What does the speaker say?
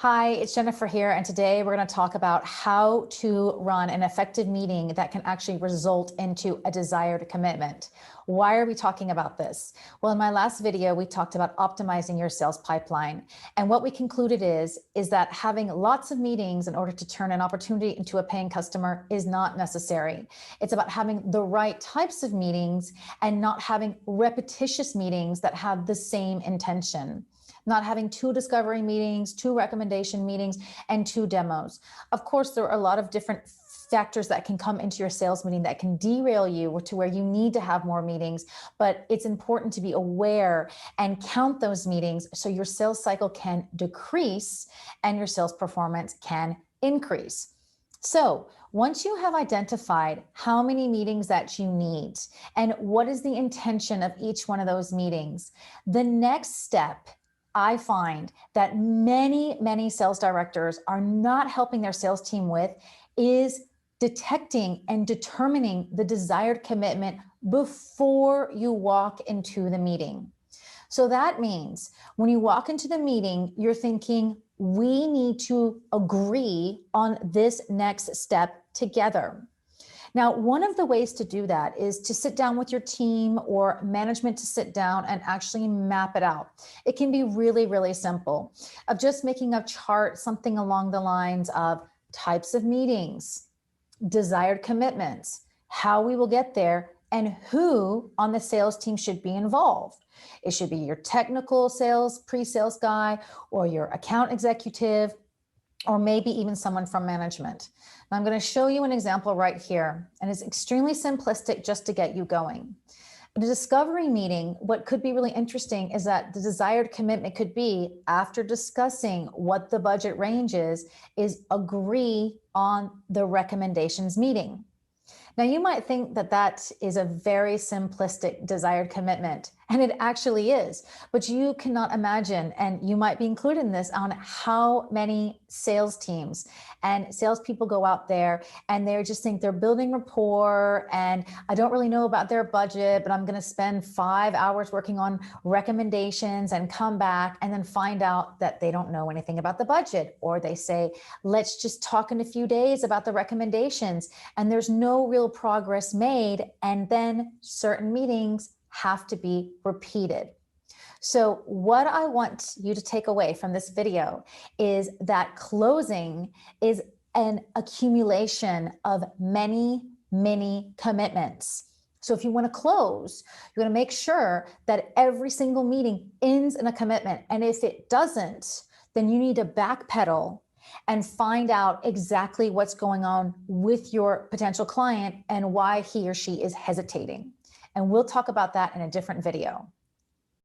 Hi, it's Jennifer here, and today we're going to talk about how to run an effective meeting that can actually result into a desired commitment. Why are we talking about this? Well, in my last video, we talked about optimizing your sales pipeline. And what we concluded is that having lots of meetings in order to turn an opportunity into a paying customer is not necessary. It's about having the right types of meetings and not having repetitious meetings that have the same intention. Not having 2 discovery meetings, 2 recommendation meetings, and 2 demos. Of course, there are a lot of different factors that can come into your sales meeting that can derail you to where you need to have more meetings, but it's important to be aware and count those meetings so your sales cycle can decrease and your sales performance can increase. So once you have identified how many meetings that you need and what is the intention of each one of those meetings, the next step I find that many sales directors are not helping their sales team with is detecting and determining the desired commitment before you walk into the meeting. So that means when you walk into the meeting, you're thinking, we need to agree on this next step together. Now, one of the ways to do that is to sit down with your team or management to sit down and actually map it out. It can be really simple of just making a chart, something along the lines of types of meetings, desired commitments, how we will get there, and who on the sales team should be involved. It should be your technical sales, pre-sales guy, or your account executive, or maybe even someone from management. Now, I'm going to show you an example right here, and it's extremely simplistic just to get you going. In a discovery meeting, what could be really interesting is that the desired commitment could be, after discussing what the budget range is agree on the recommendations meeting. Now, you might think that that is a very simplistic desired commitment, and it actually is, but you cannot imagine, and you might be included in this, on how many sales teams and salespeople go out there and they just think they're building rapport, and I don't really know about their budget, but I'm going to spend 5 hours working on recommendations and come back and then find out that they don't know anything about the budget. Or they say, let's just talk in a few days about the recommendations, and there's no real progress made, and then certain meetings have to be repeated. So what I want you to take away from this video is that closing is an accumulation of many commitments. So if you want to close, you're going to make sure that every single meeting ends in a commitment. And if it doesn't, then you need to backpedal and find out exactly what's going on with your potential client and why he or she is hesitating. And we'll talk about that in a different video.